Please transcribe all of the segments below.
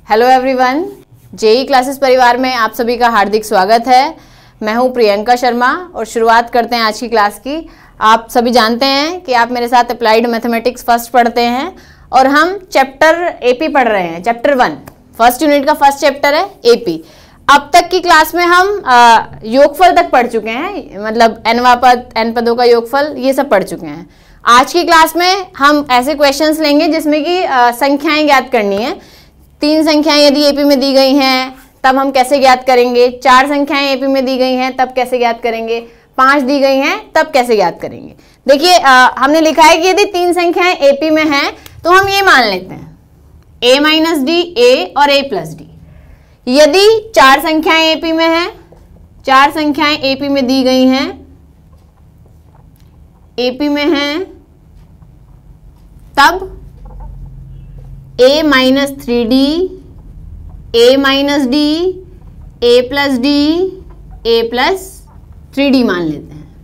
Hello everyone, JEE classes परिवार में आप सभी का हार्दिक स्वागत है। मैं हूं प्रियंका शर्मा और शुरुआत करते हैं आज की क्लास की। आप सभी जानते हैं कि आप मेरे साथ अप्लाइड मैथमेटिक्स फर्स्ट पढ़ते हैं और हम चैप्टर एपी पढ़ रहे हैं। चैप्टर 1 फर्स्ट यूनिट का फर्स्ट चैप्टर है एपी। अब तक की क्लास में हम योगफल तक पढ़ चुके हैं, मतलब nवां पद, n पदों का योगफल, ये सब पढ़ चुके हैं। आज की क्लास में हम ऐसे क्वेश्चंस लेंगे जिसमें कि संख्याएं ज्ञात करनी है। 3 संख्याएं यदि एपी में दी गई हैं तब हम कैसे ज्ञात करेंगे, 4 संख्याएं एपी में दी गई हैं तब कैसे ज्ञात करेंगे, 5 दी गई हैं तब कैसे ज्ञात करेंगे। देखिए हमने लिखा है कि यदि 3 संख्याएं एपी में हैं तो हम ये मान लेते हैं a माइनस डी, ए और a प्लस डी। यदि 4 संख्याएं एपी में हैं, 4 संख्याएं एपी में दी गई हैं, एपी में हैं, तब a minus 3d, a minus D, a plus D, a plus 3d मान लेते हैं।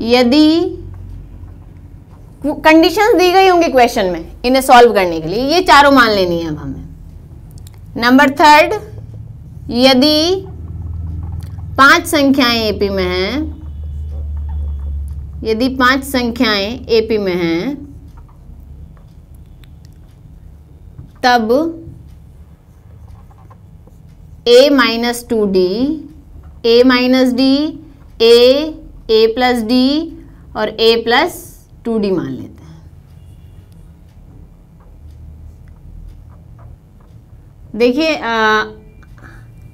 यदि कंडीशंस दी गई होंगी क्वेश्चन में इन्हें सॉल्व करने के लिए, ये चारों मान लेनी है अब हमें। नंबर 3, यदि 5 संख्याएं एपी में हैं, यदि 5 संख्याएं एपी में हैं तब a minus 2d, a minus D, a plus D और a प्लस 2d मान लेते हैं। देखिए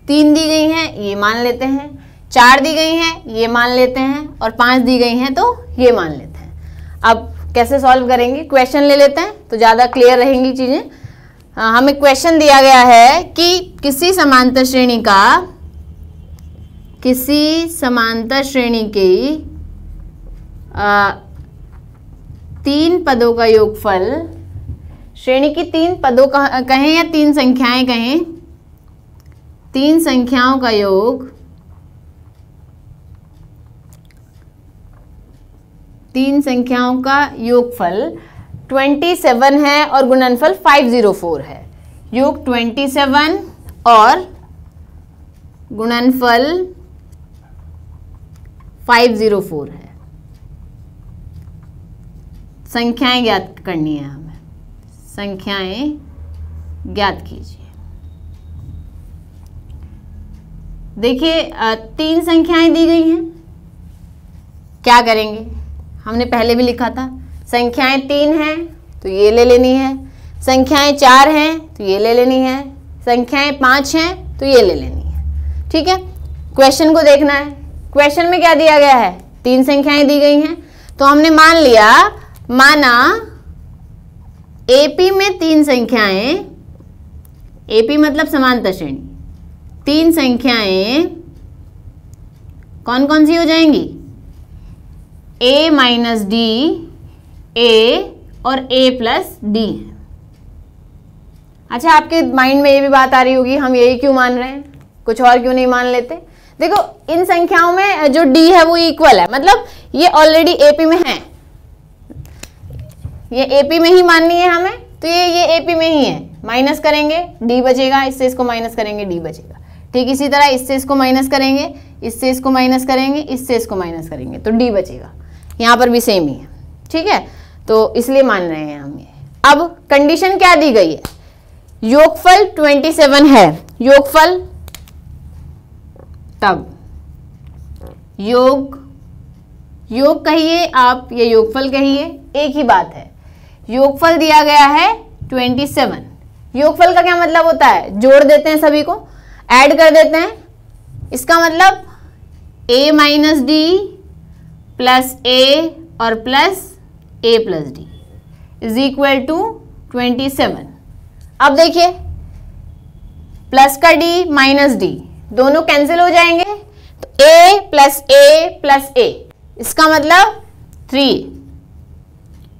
3 दी गई हैं ये मान लेते हैं, 4 दी गई हैं ये मान लेते हैं और 5 दी गई हैं तो ये मान लेते हैं। अब कैसे सॉल्व करेंगे, क्वेश्चन ले लेते हैं तो ज़्यादा क्लियर रहेंगी चीज़ें। हमें क्वेश्चन दिया गया है कि किसी समांतर श्रेणी का, किसी समांतर श्रेणी की 3 पदों का योगफल, श्रेणी की 3 पदों का कहें या 3 संख्याएं कहें, 3 संख्याओं का योग, 3 संख्याओं का योगफल 27 है और गुणनफल 504 है। योग 27 और गुणनफल 504 है। संख्याएं ज्ञात करनी है हमें, संख्याएं ज्ञात कीजिए। देखिए 3 संख्याएं दी गई हैं, क्या करेंगे, हमने पहले भी लिखा था संख्याएं 3 हैं तो ये ले लेनी है, संख्याएं 4 हैं तो ये ले लेनी है, संख्याएं 5 हैं तो ये ले लेनी है। ठीक है, क्वेश्चन को देखना है। क्वेश्चन में क्या दिया गया है, 3 संख्याएं दी गई हैं तो हमने मान लिया, माना एपी में 3 संख्याएं, एपी मतलब समांतर श्रेणी, 3 संख्याएं कौन कौन सी हो जाएंगी, a माइनस डी, a और a प्लस डी। अच्छा, आपके माइंड में ये भी बात आ रही होगी हम यही क्यों मान रहे हैं, कुछ और क्यों नहीं मान लेते। देखो इन संख्याओं में जो d है वो इक्वल है, मतलब ये ऑलरेडी एपी में है, ये एपी में ही माननी है हमें, तो ये एपी में ही है। माइनस करेंगे d बचेगा, इससे इसको माइनस करेंगे d बचेगा। ठीक इसी तरह इससे इसको माइनस करेंगे, इससे इसको माइनस करेंगे, इससे इसको माइनस करेंगे तो d बचेगा। यहाँ पर भी सेम ही है। ठीक है, तो इसलिए मान रहे हैं हम ये। अब कंडीशन क्या दी गई है, योगफल 27 है, योगफल, तब योग कहिए आप, ये योगफल कहिए, एक ही बात है। योगफल दिया गया है 27। योगफल का क्या मतलब होता है, जोड़ देते हैं, सभी को ऐड कर देते हैं। इसका मतलब a minus D plus a और plus a plus D is equal to 27। अब देखिए प्लस का d माइनस d दोनों कैंसिल हो जाएंगे तो a प्लस a, इसका मतलब 3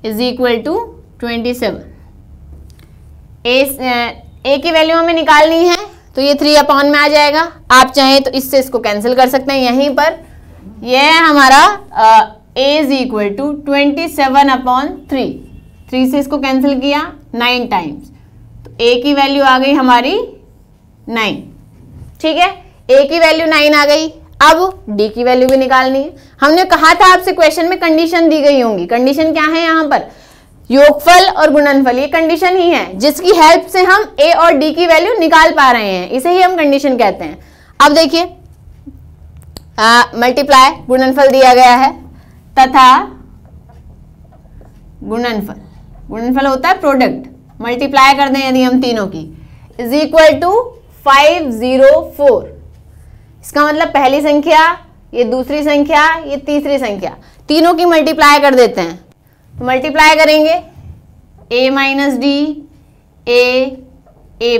इज इक्वल टू 27। a की वैल्यू हमें निकालनी है तो ये 3 अपॉन में आ जाएगा। आप चाहें तो इससे इसको कैंसिल कर सकते हैं यहीं पर। यह है हमारा a is equal to 27 upon 3 से इसको कैंसिल किया 9 टाइम्स तो a की वैल्यू आ गई हमारी 9। ठीक है, a की वैल्यू 9 आ गई। अब d की वैल्यू भी निकालनी है। हमने कहा था आपसे क्वेश्चन में कंडीशन दी गई होंगी। कंडीशन क्या है यहाँ पर? योगफल और गुणनफल, ये कंडीशन ही है जिसकी हेल्प से हम a और d की वैल्यू निकाल पा रहे हैं, इसे ही हम कंडीशन कहते हैं। अब देखिए, मल्टीप्लाई गुणनफल दिया गया है तथा गुणनफल होता है प्रोडक्ट, मल्टीप्लाई कर दें यदि हम तीनों की, इज इक्वल टू 504। इसका मतलब पहली संख्या, ये दूसरी संख्या, ये तीसरी संख्या, तीनों की मल्टीप्लाई कर देते हैं। तो मल्टीप्लाई करेंगे a minus D, a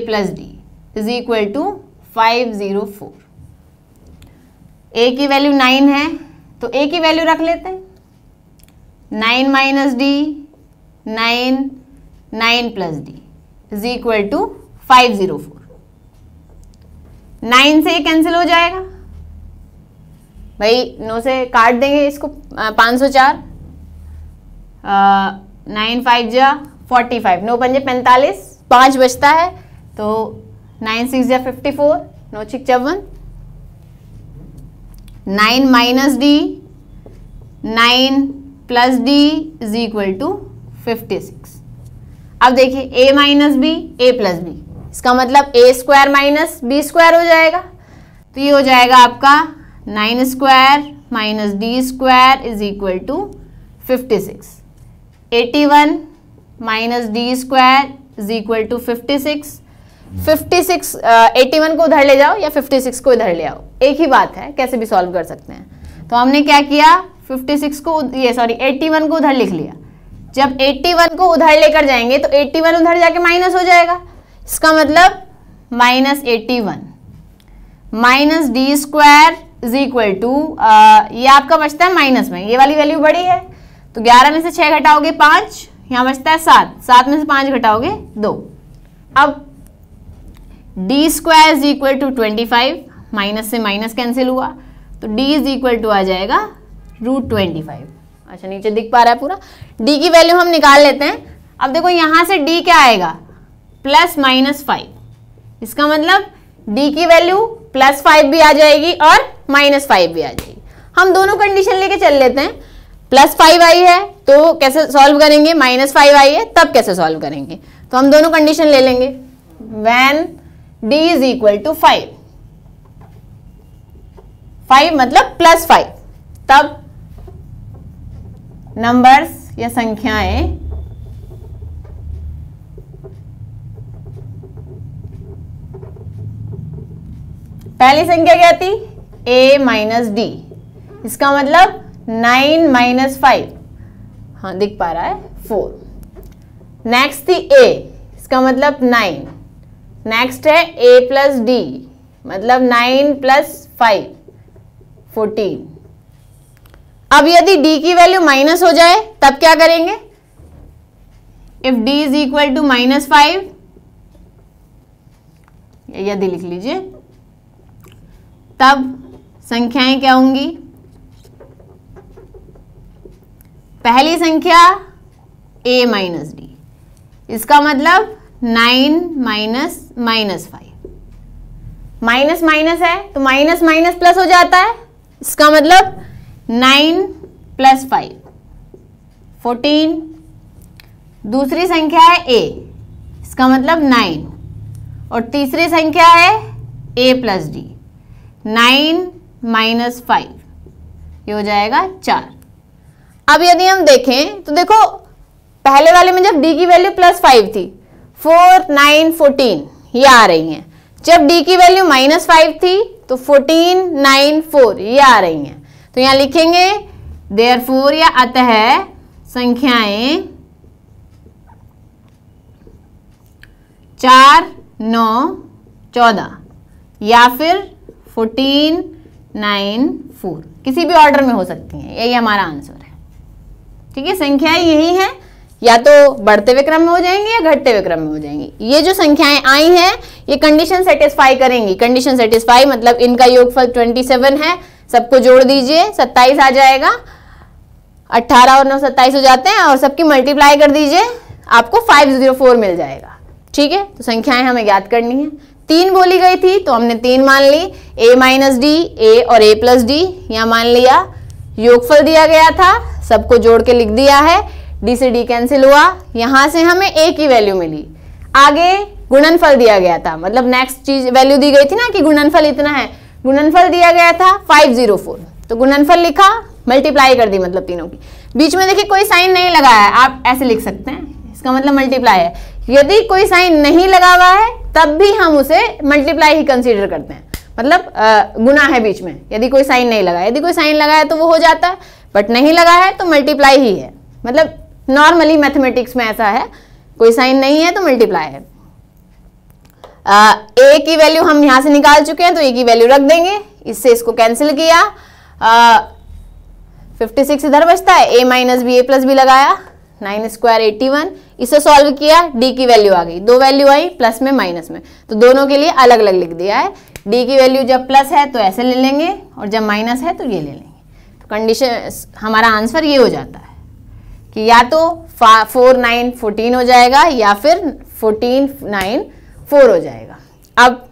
plus D is equal to 504। a की वैल्यू 9 है तो a की वैल्यू रख लेते हैं, 9 minus D 9, 9 plus D is equal to 504। 9 से कैंसिल हो जाएगा भाई, 9 से काट देंगे इसको, 504, 9 5 जा 45, 9 5 45, 5 बचता है तो 9 6 जा 54, 9 6 54, 9 minus D 9 plus D is equal to 56। अब देखिए a minus B, a plus B, इसका मतलब a square minus B square हो जाएगा। तो ये हो जाएगा आपका 9 square minus D square is equal to 56। 81 minus D square is equal to 56। 81 को उधर ले जाओ या 56 को इधर ले आओ, एक ही बात है, कैसे भी सॉल्व कर सकते हैं। तो हमने क्या किया, 81 को उधर लिख लिया। जब 81 को उधर लेकर जाएंगे तो 81 उधर जाके माइनस हो जाएगा, इसका मतलब minus 81 minus D square is equal to, ये आपका बचता है माइनस में, ये वाली वैल्यू बड़ी है तो 11 में से 6 घटाओगे 5, यहाँ बचता है 7, 7 में से 5 घटाओगे 2। अब D square is equal to 25, minus से माइनस कैंसिल हुआ तो d इज इक्वल टू आ जाएगा √25। अच्छा, नीचे दिख पा रहा है पूरा। d की वैल्यू हम निकाल लेते हैं। अब देखो यहाँ से d क्या आएगा, प्लस माइनस 5, इसका मतलब d की वैल्यू प्लस 5 भी आ जाएगी और माइनस 5 भी आ जाएगी। हम दोनों कंडीशन लेके चल लेते हैं। प्लस 5 आई है तो कैसे सॉल्व करेंगे, माइनस 5 आई है तब कैसे सॉल्व करेंगे। तो हम दोनों कंडीशन ले लेंगे। When d is equal to 5 मतलब प्लस 5, तब नंबर्स या संख्याएं पहली संख्या क्या थी, a माइनस डी, इसका मतलब 9 माइनस 5, हाँ दिख पा रहा है 4। नेक्स्ट थी a, इसका मतलब 9। नेक्स्ट है a प्लस डी, मतलब 9 प्लस 5 14। अब यदि d की वैल्यू माइनस हो जाए तब क्या करेंगे, if d is equal to minus 5, यदि लिख लीजिए, तब संख्याएं क्या होंगी, पहली संख्या a माइनस डी, इसका मतलब 9 माइनस माइनस 5, माइनस माइनस है तो माइनस माइनस प्लस हो जाता है, इसका मतलब 9 प्लस 5 14। दूसरी संख्या है a, इसका मतलब 9, और तीसरी संख्या है a प्लस डी, 9 माइनस 5, ये हो जाएगा 4। अब यदि हम देखें तो देखो पहले वाले में जब d की वैल्यू प्लस 5 थी, 4 9 14 ये आ रही हैं। जब d की वैल्यू माइनस 5 थी तो 14 9 4 ये आ रही हैं। तो यहां लिखेंगे देयरफॉर या अतः संख्याएं 4 9 14 या फिर 14 9 4, किसी भी ऑर्डर में हो सकती हैं, यही हमारा आंसर है। ठीक है, संख्याएं यही हैं, या तो बढ़ते हुए क्रम में हो जाएंगी या घटते हुए क्रम में हो जाएंगी। ये जो संख्याएं आई हैं ये कंडीशन सेटिस्फाई करेंगी। कंडीशन सेटिस्फाई मतलब इनका योगफल 27 है, सबको जोड़ दीजिए 27 आ जाएगा, 18 और 9 27 हो जाते हैं, और सबकी मल्टीप्लाई कर दीजिए आपको 504 मिल जाएगा। ठीक है, तो संख्याएं हमें ज्ञात करनी है। 3 बोली गई थी तो हमने 3 मान ली, a माइनस डी, a और a प्लस डी यहाँ मान लिया। योगफल दिया गया था, सबको जोड़ के लिख दिया है, d से d कैंसिल हुआ, यहाँ से हमें a की वैल्यू मिली। आगे गुणनफल दिया गया था, मतलब नेक्स्ट चीज वैल्यू दी गई थी ना कि गुणनफल इतना है, गुणनफल दिया गया था 504, तो गुणनफल लिखा, मल्टीप्लाई कर दी मतलब तीनों की। बीच में देखिए कोई साइन नहीं लगा है, आप ऐसे लिख सकते हैं, इसका मतलब मल्टीप्लाई है। यदि कोई साइन नहीं लगा हुआ है तब भी हम उसे मल्टीप्लाई ही कंसीडर करते हैं, मतलब गुना है बीच में, यदि कोई साइन नहीं लगा है। यदि कोई साइन लगा है तो वो हो जाता है, बट नहीं लगा है तो मल्टीप्लाई ही है, मतलब नॉर्मली मैथमेटिक्स में ऐसा है, कोई साइन नहीं है तो मल्टीप्लाई है। a की वैल्यू हम यहां से निकाल चुके हैं तो a की वैल्यू रख देंगे, इससे इसको कैंसिल किया, 56 इधर बचता है, a minus B, a plus B लगाया, 9 स्क्वायर 81, इसे सॉल्व किया, d की वैल्यू आ गई, 2 वैल्यू आई प्लस में माइनस में, तो दोनों के लिए अलग अलग लिख दिया है। d की वैल्यू जब प्लस है तो ऐसे ले लेंगे और जब माइनस है तो ये ले लेंगे। तो कंडीशन हमारा आंसर ये हो जाता है कि या तो 4 9 14 हो जाएगा या फिर 14 9 4 हो जाएगा। अब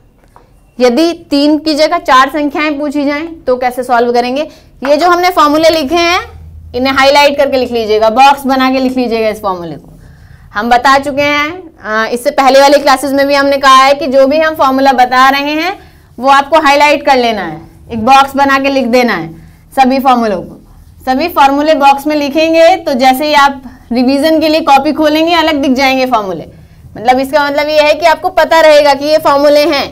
यदि 3 की जगह 4 संख्याएं पूछी जाएं तो कैसे सॉल्व करेंगे? ये जो हमने फॉर्मूले लिखे हैं इन्हें हाईलाइट करके लिख लीजिएगा, बॉक्स बना के लिख लीजिएगा इस फॉर्मूले को। हम बता चुके हैं, इससे पहले वाले क्लासेस में भी हमने कहा है कि जो भी हम फॉर्मूला बता रहे हैं वो आपको हाईलाइट कर लेना है, एक बॉक्स बना के लिख देना है सभी फॉर्मूलों को। सभी फॉर्मूले बॉक्स में लिखेंगे तो जैसे ही आप रिवीजन के लिए कॉपी खोलेंगे अलग दिख जाएंगे फॉर्मूले, मतलब इसका मतलब ये है कि आपको पता रहेगा कि ये फॉर्मूले हैं,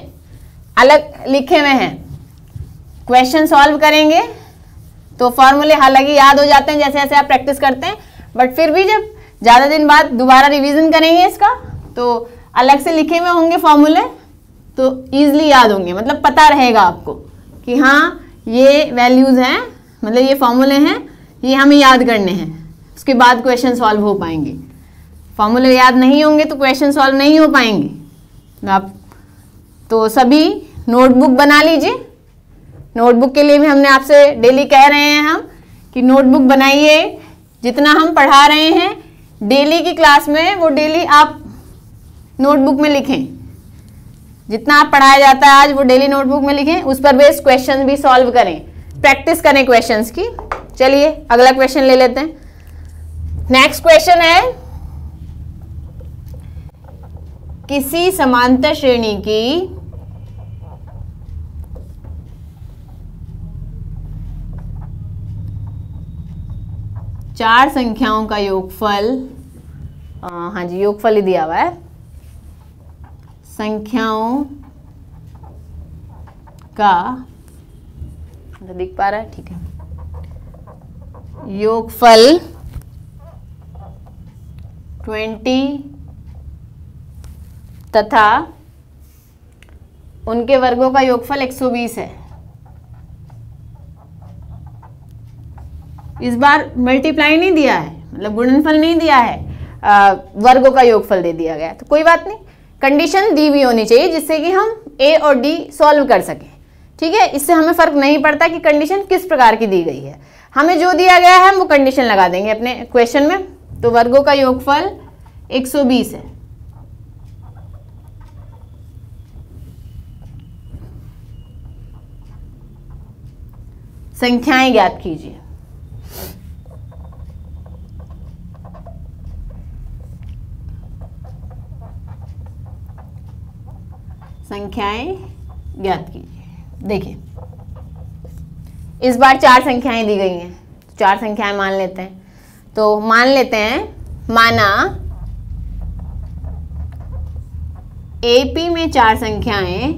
अलग लिखे हुए हैं। क्वेश्चन सॉल्व करेंगे तो फॉर्मूले हालांकि याद हो जाते हैं जैसे जैसे आप प्रैक्टिस करते हैं, बट फिर भी जब ज़्यादा दिन बाद दोबारा रिवीजन करेंगे इसका तो अलग से लिखे हुए होंगे फॉर्मूले, तो ईजिली याद होंगे, मतलब पता रहेगा आपको कि हाँ ये वैल्यूज़ हैं, मतलब ये फॉर्मूले हैं, ये हमें याद करने हैं, उसके बाद क्वेश्चन सॉल्व हो पाएंगे। फॉर्मूले याद नहीं होंगे तो क्वेश्चन सॉल्व नहीं हो पाएंगे। आप तो सभी नोटबुक बना लीजिए। नोटबुक के लिए भी हमने आपसे डेली कह रहे हैं हम कि नोटबुक बनाइए, जितना हम पढ़ा रहे हैं डेली की क्लास में वो डेली आप नोटबुक में लिखें, जितना आप पढ़ाया जाता है आज वो डेली नोटबुक में लिखें, उस पर बेस्ड क्वेश्चन भी सॉल्व करें, प्रैक्टिस करें क्वेश्चंस की। चलिए अगला क्वेश्चन ले लेते हैं। नेक्स्ट क्वेश्चन है, किसी समांतर श्रेणी की चार संख्याओं का योगफल, हाँ जी योगफल ही दिया हुआ है, संख्याओं का दिख पा रहा है, ठीक है, योगफल 20 तथा उनके वर्गों का योगफल 120 है। इस बार मल्टीप्लाई नहीं दिया है, मतलब गुणनफल नहीं दिया है, वर्गों का योगफल दे दिया गया, तो कोई बात नहीं, कंडीशन दी हुई होनी चाहिए जिससे कि हम ए और डी सॉल्व कर सकें। ठीक है, इससे हमें फर्क नहीं पड़ता कि कंडीशन किस प्रकार की दी गई है, हमें जो दिया गया है हम वो कंडीशन लगा देंगे अपने क्वेश्चन में। तो वर्गों का योगफल 120 है। संख्याएं ज्ञात कीजिए। संख्याएं ज्ञात कीजिए। देखिए इस बार 4 संख्याएं दी गई हैं, 4 संख्याएं मान लेते हैं। तो मान लेते हैं, माना एपी में 4 संख्याएं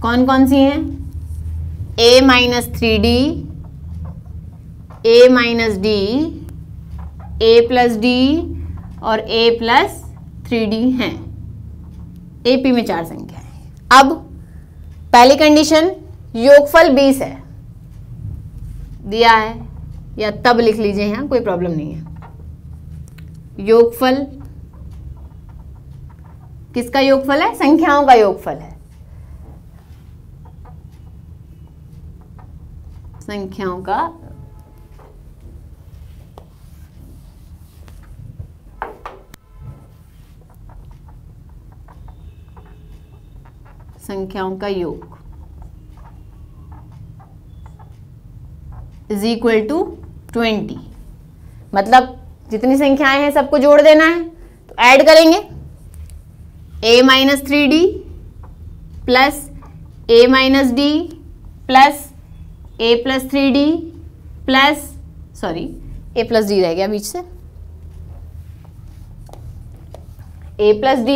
कौन कौन सी हैं? a minus 3d, a minus d, a plus d और a प्लस 3d हैं। एपी में 4 संख्या है। अब पहली कंडीशन योगफल 20 है, दिया है, या तब लिख लीजिए, यहाँ कोई प्रॉब्लम नहीं है। योगफल किसका योगफल है? संख्याओं का योगफल है, संख्याओं का संख्याओं का योग इज इक्वल टू 20। मतलब जितनी संख्याएं हैं सबको जोड़ देना है, तो ऐड करेंगे a minus 3d plus a minus d plus a plus 3d plus a plus d रह गया बीच से, a plus d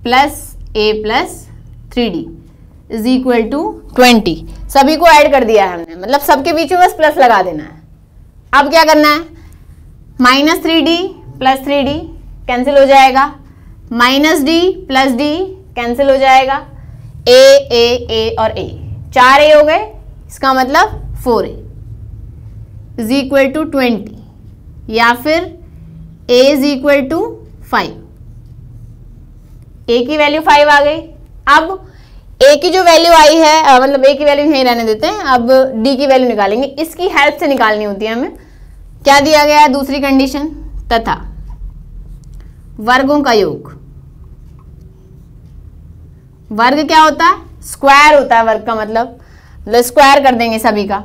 plus a plus 3d is equal to 20। सभी को ऐड कर दिया है हमने, मतलब सबके बीच में बस प्लस लगा देना है। अब क्या करना है, minus 3d plus 3d cancel हो जाएगा, minus d plus d cancel हो जाएगा, a और a 4 a हो गए, इसका मतलब 4a इज इक्वल टू 20, या फिर a is equal to 5। a की वैल्यू 5 आ गई। अब a की जो वैल्यू आई है, मतलब a की वैल्यू यहीं रहने देते हैं, अब d की वैल्यू निकालेंगे। इसकी हेल्प से निकालनी होती है हमें। क्या दिया गया है, दूसरी कंडीशन, तथा वर्गों का योग। वर्ग क्या होता है, स्क्वायर होता है वर्ग का, मतलब स्क्वायर कर देंगे सभी का,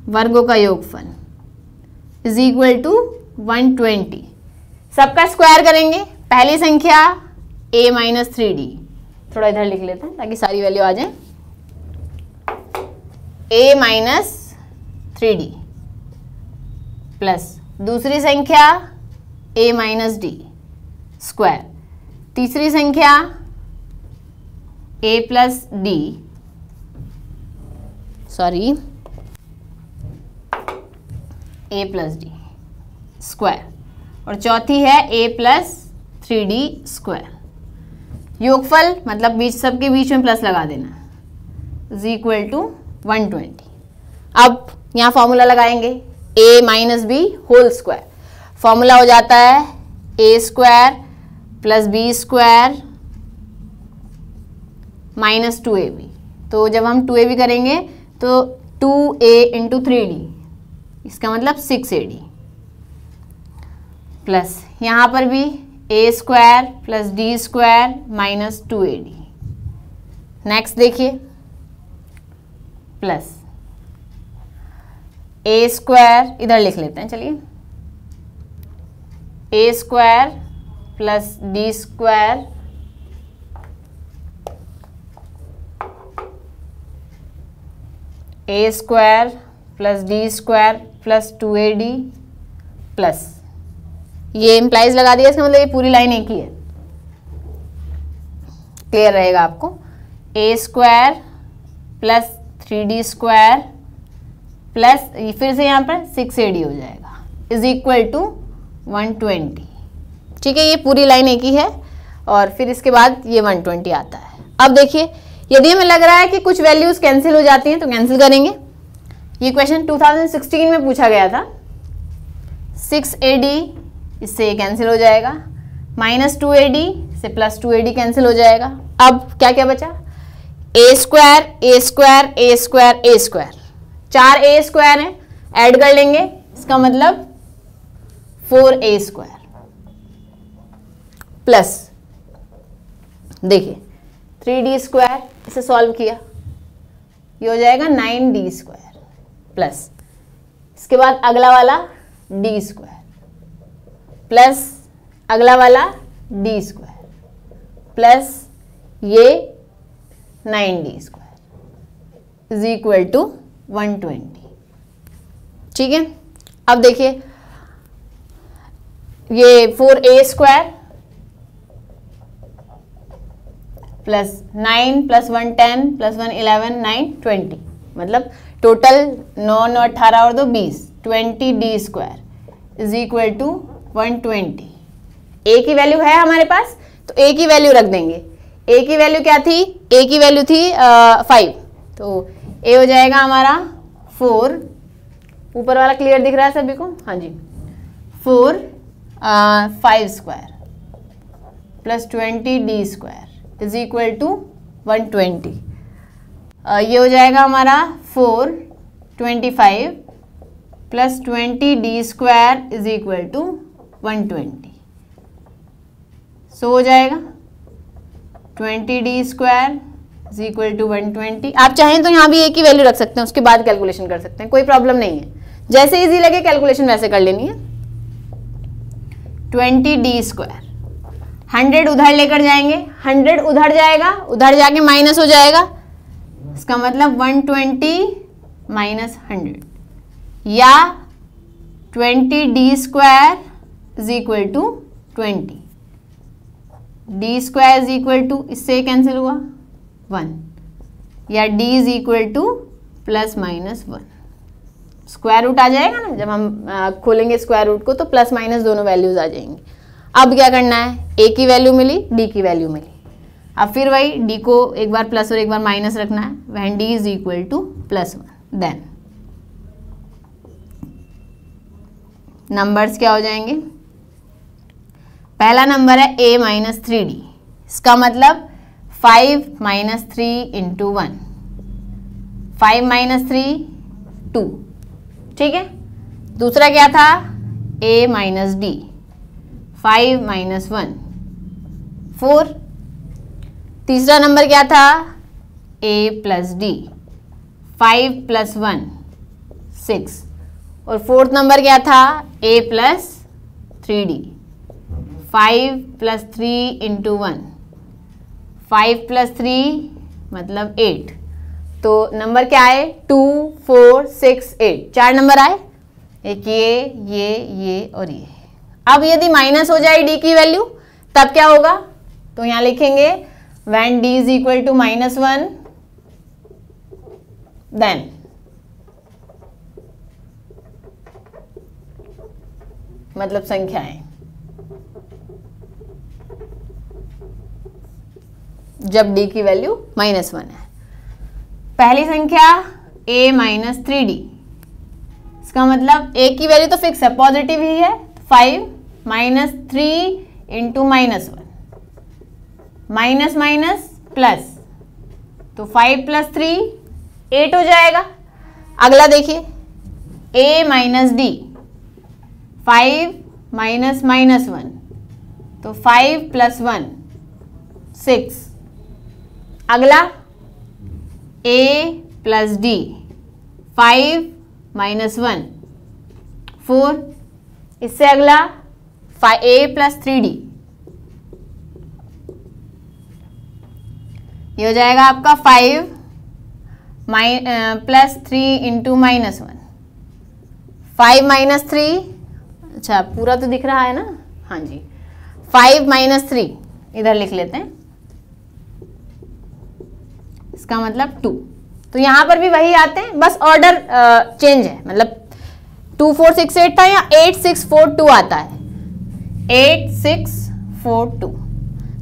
वर्गों का योगफल इज इक्वल टू 120। सबका स्क्वायर करेंगे, पहली संख्या a माइनस 3d, थोड़ा इधर लिख लेते हैं ताकि सारी वैल्यू आ जाए, a माइनस 3d प्लस दूसरी संख्या a माइनस d स्क्वायर, तीसरी संख्या a plus d a plus d square, और चौथी है a प्लस 3d स्क्वायर। योगफल मतलब बीच, सबके बीच में प्लस लगा देना इज इक्वल टू 120। अब यहाँ फॉर्मूला लगाएंगे, a minus B whole square, formula हो जाता है a square plus B square minus 2ab। तो जब हम 2ab करेंगे तो 2a इंटू 3d, इसका मतलब 6ad, प्लस यहाँ पर भी a square plus d square minus 2ad। Next देखिए, प्लस a स्क्वायर इधर लिख लेते हैं, चलिए, a square plus d square a square plus d square plus 2ad plus, ये इम्प्लाइज लगा दिया, इसका मतलब ये पूरी लाइन एक ही है, क्लियर रहेगा आपको। a square plus 3d square plus फिर से यहाँ पर 6ad हो जाएगा इज इक्वल टू 120। ठीक है, ये पूरी लाइन एक ही है, और फिर इसके बाद ये 120 आता है। अब देखिए, यदि हमें लग रहा है कि कुछ वैल्यूज कैंसिल हो जाती हैं तो कैंसिल करेंगे। ये क्वेश्चन 2016 में पूछा गया था। 6ad इससे कैंसिल हो जाएगा, माइनस 2ad से प्लस 2ad कैंसिल हो जाएगा। अब क्या क्या बचा, a square a square a square a square, 4 a square है, ऐड कर लेंगे, इसका मतलब 4a स्क्वायर प्लस, देखिए 3d स्क्वायर, इसे सॉल्व किया, ये हो जाएगा 9d स्क्वायर प्लस, इसके बाद अगला वाला d स्क्वायर प्लस अगला वाला d स्क्वायर प्लस ये 9d square is equal to 120। ठीक है, अब देखिए ये 4a square plus 9 plus 1 10 plus 1 11 9 20, मतलब टोटल 9 9 18 और 2 20, 20d square is equal to 120। a की वैल्यू है हमारे पास, तो a की वैल्यू रख देंगे। a की वैल्यू क्या थी, a की वैल्यू थी 5, तो a हो जाएगा हमारा 4, ऊपर वाला क्लियर दिख रहा है सभी को, हाँ जी, 4 5 square plus 20d square is equal to 120। ये हो जाएगा हमारा 4 25 plus 20d square is equal to 120। So हो जाएगा 20d² इज इक्वल टू 120। आप चाहें तो यहाँ भी एक ही वैल्यू रख सकते हैं, उसके बाद कैलकुलेशन कर सकते हैं, कोई प्रॉब्लम नहीं है, जैसे इजी लगे कैलकुलेशन वैसे कर लेनी है। 20d², 100 उधर लेकर जाएंगे, 100 उधर जाएगा, उधर जाके माइनस हो जाएगा, इसका मतलब 120 माइनस 100, या 20d² is equal to 20, d² is equal to, इससे कैंसिल हुआ 1, या d is equal to plus minus 1। Square root आ जाएगा ना, जब हम खोलेंगे स्क्वायर रूट को तो प्लस माइनस दोनों वैल्यूज आ जाएंगी। अब क्या करना है, a की वैल्यू मिली, d की वैल्यू मिली, अब फिर वही d को एक बार प्लस और एक बार माइनस रखना है, when d is equal to +1, then numbers क्या हो जाएंगे। पहला नंबर है a माइनस 3d, इसका मतलब 5 माइनस 3 इंटू 1, 5 माइनस 3 2, ठीक है। दूसरा क्या था, a माइनस d, 5 माइनस 1 4। तीसरा नंबर क्या था, a प्लस d, 5 प्लस 1 6। और फोर्थ नंबर क्या था, a plus 3d, 5 plus 3 into 1, 5 plus 3 मतलब 8। तो नंबर क्या आए, 2 4 6 8, 4 नंबर आए, एक ये और ये। अब यदि माइनस हो जाए d की वैल्यू तब क्या होगा, तो यहां लिखेंगे when d is equal to -1 then मतलब संख्याएं, जब d की वैल्यू -1 है। पहली संख्या a माइनस 3d, इसका मतलब a की वैल्यू तो फिक्स है, पॉजिटिव ही है, 5 minus 3 into -1, minus minus plus, तो 5 प्लस 3 8 हो जाएगा। अगला देखिए a माइनस d, 5 माइनस -1, तो 5 प्लस 1 6। अगला a प्लस d, 5 माइनस 1 4। इससे अगला a प्लस 3d, ये हो जाएगा आपका 5 प्लस 3 इंटू -1, 5 माइनस 3, अच्छा पूरा तो दिख रहा है ना, हाँ जी, 5 माइनस 3 इधर लिख लेते हैं, इसका मतलब 2। तो यहां पर भी वही आते हैं, बस ऑर्डर चेंज है, मतलब 2 4 6 8 था, या 8 6 4 2 आता है, 8 6 4 2।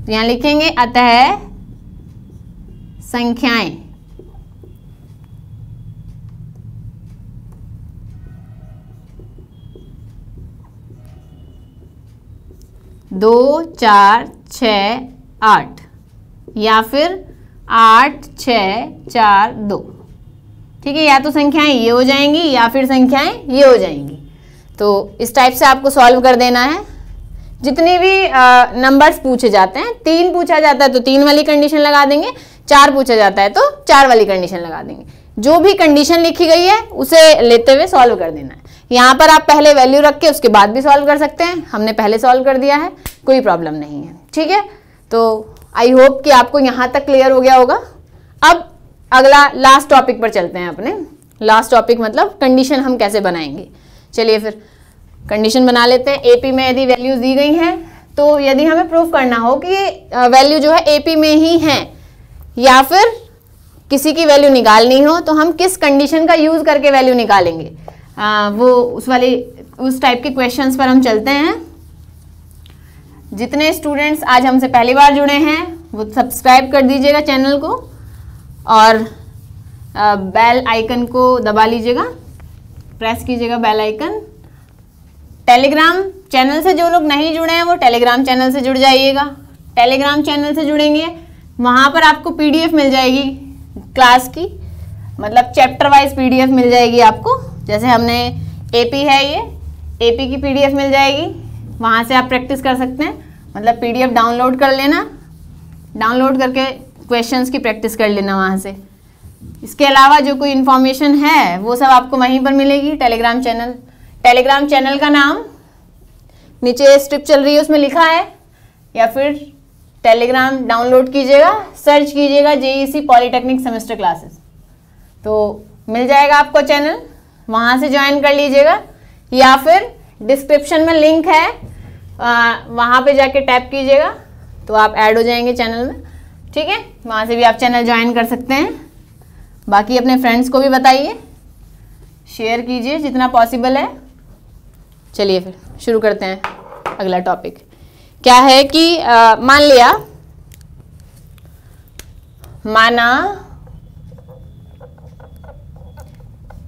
तो यहां लिखेंगे अतः संख्याएं दो 4 6 8, या फिर 8 6 4 2, ठीक है। या तो संख्याएं ये हो जाएंगी या फिर संख्याएं ये हो जाएंगी। तो इस टाइप से आपको सॉल्व कर देना है। जितने भी नंबर्स पूछे जाते हैं, 3 पूछा जाता है तो 3 वाली कंडीशन लगा देंगे, 4 पूछा जाता है तो 4 वाली कंडीशन लगा देंगे। जो भी कंडीशन लिखी गई है उसे लेते हुए सॉल्व कर देना है। यहाँ पर आप पहले वैल्यू रख के उसके बाद भी सॉल्व कर सकते हैं, हमने पहले सॉल्व कर दिया है, कोई प्रॉब्लम नहीं है, ठीक है। तो आई होप कि आपको यहाँ तक क्लियर हो गया होगा। अब अगला लास्ट टॉपिक पर चलते हैं अपने। लास्ट टॉपिक मतलब कंडीशन हम कैसे बनाएंगे। चलिए फिर कंडीशन बना लेते हैं। एपी में यदि वैल्यूज दी गई हैं तो यदि हमें प्रूफ करना हो कि वैल्यू जो है एपी में ही है या फिर किसी की वैल्यू निकालनी हो तो हम किस कंडीशन का यूज करके वैल्यू निकालेंगे, वो उस टाइप के क्वेश्चंस पर हम चलते हैं। जितने स्टूडेंट्स आज हमसे पहली बार जुड़े हैं वो सब्सक्राइब कर दीजिएगा चैनल को और बेल आइकन को दबा लीजिएगा, प्रेस कीजिएगा बेल आइकन। टेलीग्राम चैनल से जो लोग नहीं जुड़े हैं वो टेलीग्राम चैनल से जुड़ जाइएगा। टेलीग्राम चैनल से जुड़ेंगे वहाँ पर आपको पीडीएफ मिल जाएगी क्लास की, मतलब चैप्टर वाइज पीडीएफ मिल जाएगी आपको। जैसे हमने एपी है, ये एपी की पीडीएफ मिल जाएगी, वहाँ से आप प्रैक्टिस कर सकते हैं। मतलब पीडीएफ डाउनलोड कर लेना, डाउनलोड करके क्वेश्चंस की प्रैक्टिस कर लेना वहाँ से। इसके अलावा जो कोई इन्फॉर्मेशन है वो सब आपको वहीं पर मिलेगी। टेलीग्राम चैनल का नाम नीचे स्ट्रिप चल रही है उसमें लिखा है, या फिर टेलीग्राम डाउनलोड कीजिएगा, सर्च कीजिएगा जेईसी पॉलीटेक्निक सेमेस्टर क्लासेस, तो मिल जाएगा आपको चैनल, वहाँ से ज्वाइन कर लीजिएगा। या फिर डिस्क्रिप्शन में लिंक है, वहाँ पे जाके टैप कीजिएगा तो आप ऐड हो जाएंगे चैनल में, ठीक है। वहाँ से भी आप चैनल ज्वाइन कर सकते हैं। बाकी अपने फ्रेंड्स को भी बताइए, शेयर कीजिए जितना पॉसिबल है। चलिए फिर शुरू करते हैं। अगला टॉपिक क्या है कि मान लिया, माना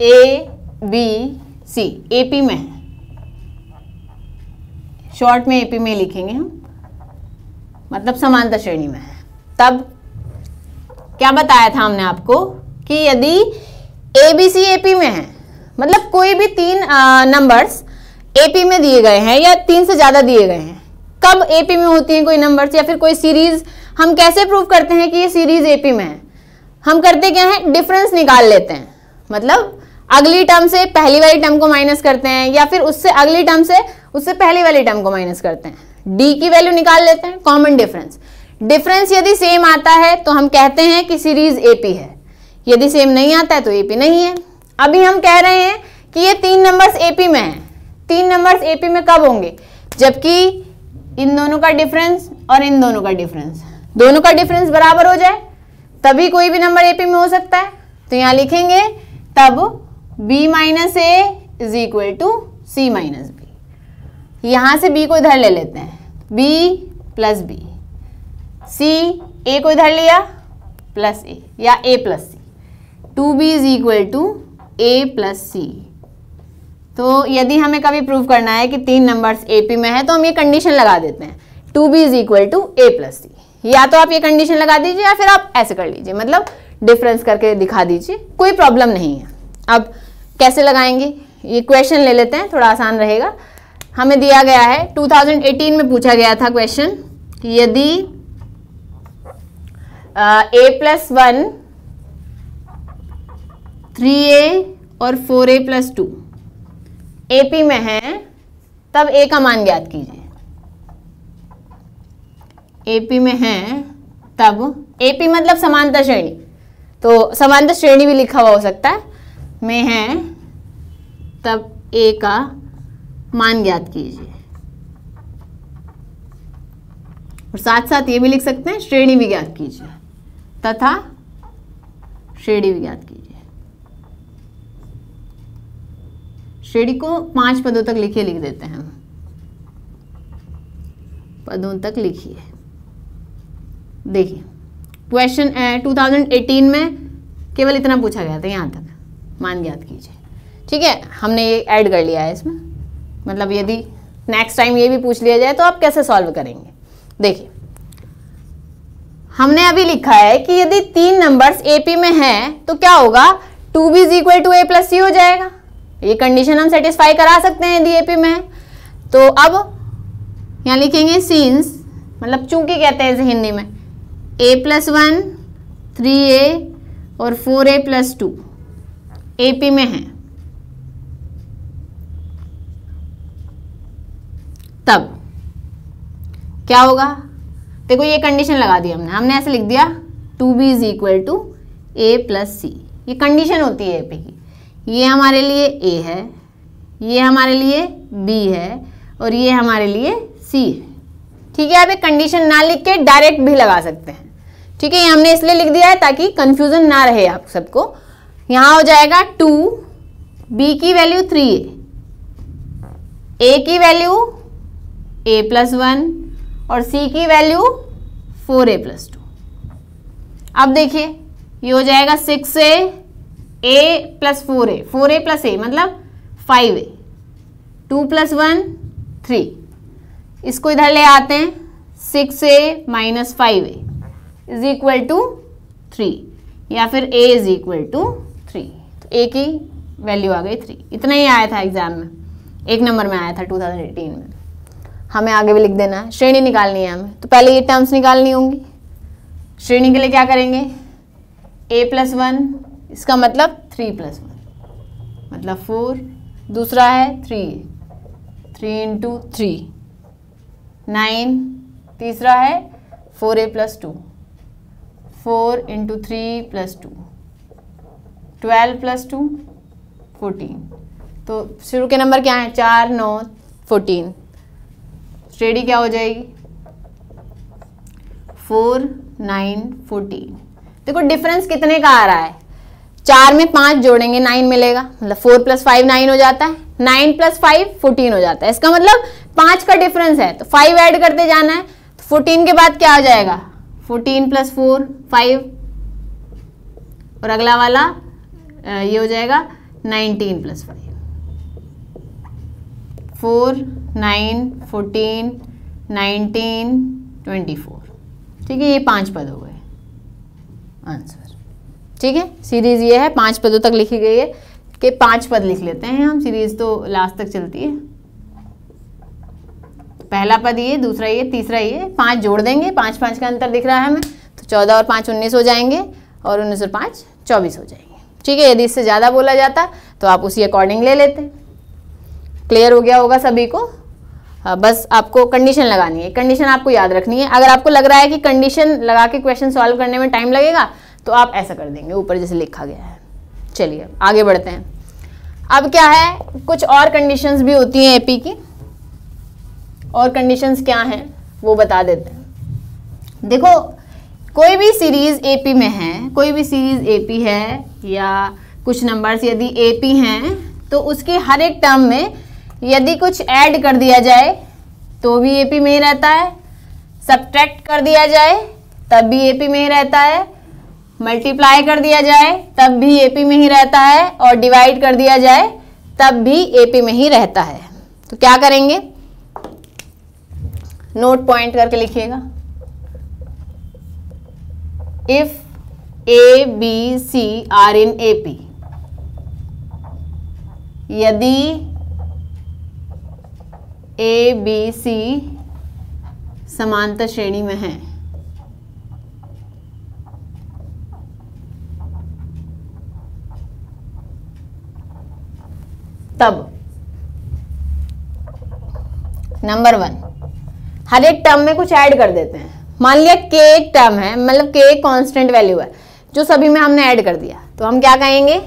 ए बी सी एपी में है, शॉर्ट में एपी में लिखेंगे हम, मतलब समांतर श्रेणी में है। तब क्या बताया था हमने आपको कि यदि ए बी सी एपी में है, मतलब कोई भी तीन नंबर्स एपी में दिए गए हैं या तीन से ज्यादा दिए गए हैं, कब एपी में होती हैं कोई नंबर्स या फिर कोई सीरीज, हम कैसे प्रूव करते हैं कि ये सीरीज एपी में है? हम करते क्या है, डिफरेंस निकाल लेते हैं, मतलब अगली टर्म से पहली वाली टर्म को माइनस करते हैं, या फिर उससे अगली टर्म से उससे पहली वाली टर्म को माइनस करते हैं, डी की वैल्यू निकाल लेते हैं, कॉमन डिफरेंस। डिफरेंस यदि सेम आता है तो हम कहते हैं कि सीरीज एपी है, यदि सेम नहीं आता है तो एपी नहीं है। अभी हम कह रहे हैं कि ये तीन नंबर्स एपी में हैं। तीन नंबर्स एपी में कब होंगे? जबकि इन दोनों का डिफरेंस और इन दोनों का डिफरेंस बराबर हो जाए, तभी कोई भी नंबर एपी में हो सकता है। तो यहाँ लिखेंगे तब b minus A is equal to C minus B. यहां से b को इधर ले लेते हैं, b plus B, C a को इधर लिया प्लस ए या a plus C, 2b is equal to a plus C. तो यदि हमें कभी प्रूव करना है कि तीन नंबर्स एपी में है तो हम ये कंडीशन लगा देते हैं, 2b is equal to a plus C. या तो आप ये कंडीशन लगा दीजिए या फिर आप ऐसे कर लीजिए, मतलब डिफरेंस करके दिखा दीजिए, कोई प्रॉब्लम नहीं है। अब कैसे लगाएंगे, ये क्वेश्चन ले लेते हैं, थोड़ा आसान रहेगा। हमें दिया गया है, 2018 में पूछा गया था क्वेश्चन कि यदि a+1 3a और 4a + 2 एपी में है, तब a का मान ज्ञात कीजिए। एपी में है तब, एपी मतलब समांतर श्रेणी, तो समांतर श्रेणी भी लिखा हुआ हो सकता है, में है तब a का मान ज्ञात कीजिए। और साथ साथ ये भी लिख सकते हैं, श्रेणी भी ज्ञात कीजिए, तथा श्रेणी भी ज्ञात कीजिए। श्रेणी को 5 पदों तक लिख देते हैं हम, पदों तक लिखिए। देखिए क्वेश्चन 2018 में केवल इतना पूछा गया था, यहाँ तक मान ज्ञात कीजिए, ठीक है। हमने ये ऐड कर लिया है इसमें, मतलब यदि नेक्स्ट टाइम ये भी पूछ लिया जाए तो आप कैसे सॉल्व करेंगे। देखिए हमने अभी लिखा है कि यदि तीन नंबर्स एपी में हैं तो क्या होगा, 2b is equal to a plus C हो जाएगा। ये कंडीशन हम सेटिस्फाई करा सकते हैं यदि एपी में है। तो अब यहाँ लिखेंगे सिंस, मतलब चूंकि कहते हैं इसे हिंदी में, a+1 3a और 4a + 2 एपी में है, तब क्या होगा। देखो ये कंडीशन लगा दी हमने ऐसे लिख दिया 2b is equal to a plus C. ये कंडीशन होती है एपी की। ये हमारे लिए a है, ये हमारे लिए b है और ये हमारे लिए c है, ठीक है। आप एक कंडीशन ना लिख के डायरेक्ट भी लगा सकते हैं, ठीक है। ये हमने इसलिए लिख दिया है ताकि कंफ्यूजन ना रहे आप सबको। यहाँ हो जाएगा 2, b की वैल्यू 3a, a की वैल्यू a+1 और c की वैल्यू 4a + 2। अब देखिए ये हो जाएगा 6a + 4a, 4a + a मतलब 5a, 2 + 1 3। इसको इधर ले आते हैं, 6a - 5a is equal to 3, या फिर a इज इक्वल टू 3। तो a की वैल्यू आ गई 3। इतना ही आया था एग्जाम में, 1 नंबर में आया था 2018 में। हमें आगे भी लिख देना है, श्रेणी निकालनी है हमें, तो पहले ये टर्म्स निकालनी होंगी। श्रेणी के लिए क्या करेंगे, a+1, इसका मतलब 3+1 मतलब 4, दूसरा है 3 × 3 9, तीसरा है 4a+2 4 × 3 + 2 12 + 2 14। तो शुरू के नंबर क्या है, 4 9 14, श्रेणी क्या हो जाएगी 4 9 14। देखो डिफरेंस कितने का आ रहा है, 4 में 5 जोड़ेंगे 9 मिलेगा, मतलब 4 + 5 9 हो जाता है, 9 + 5 14 हो जाता है। इसका मतलब 5 का डिफरेंस है तो 5 ऐड करते जाना है। तो 14 के बाद क्या आ जाएगा, 14 + 4 5, और अगला वाला ये हो जाएगा 19 + 5 4 9 14 19 24। ठीक है, ये 5 पद हो गए आंसर। ठीक है, सीरीज ये है, 5 पदों तक लिखी गई है कि 5 पद लिख लेते हैं हम, सीरीज तो लास्ट तक चलती है। पहला पद ये, दूसरा ये, तीसरा ये, 5 जोड़ देंगे, 5 5 का अंतर दिख रहा है हमें, तो 14 और 5 19 हो जाएंगे और 19 और 5 24 हो जाएंगे। ठीक है, यदि इससे ज़्यादा बोला जाता तो आप उसी अकॉर्डिंग ले लेते। क्लियर हो गया होगा सभी को। बस आपको कंडीशन लगानी है, कंडीशन आपको याद रखनी है। अगर आपको लग रहा है कि कंडीशन लगा के क्वेश्चन सॉल्व करने में टाइम लगेगा तो आप ऐसा कर देंगे ऊपर जैसे लिखा गया है। चलिए आगे बढ़ते हैं। अब क्या है, कुछ और कंडीशंस भी होती हैं एपी की, और कंडीशंस क्या हैं वो बता देते हैं। देखो कोई भी सीरीज एपी में है, कोई भी सीरीज एपी है या कुछ नंबर्स यदि एपी हैं तो उसके हर एक टर्म में यदि कुछ ऐड कर दिया जाए तो भी एपी में ही रहता है, सब्ट्रैक्ट कर दिया जाए तब भी एपी में ही रहता है, मल्टीप्लाई कर दिया जाए तब भी एपी में ही रहता है, और डिवाइड कर दिया जाए तब भी एपी में ही रहता है। तो क्या करेंगे, नोट पॉइंट करके लिखिएगा। If A B C are in AP, यदि ए बी सी समांतर श्रेणी में है, तब नंबर 1 हर एक टर्म में कुछ ऐड कर देते हैं। मान लिया के एक टर्म है, मतलब के एक कांस्टेंट वैल्यू है जो सभी में हमने ऐड कर दिया, तो हम क्या कहेंगे,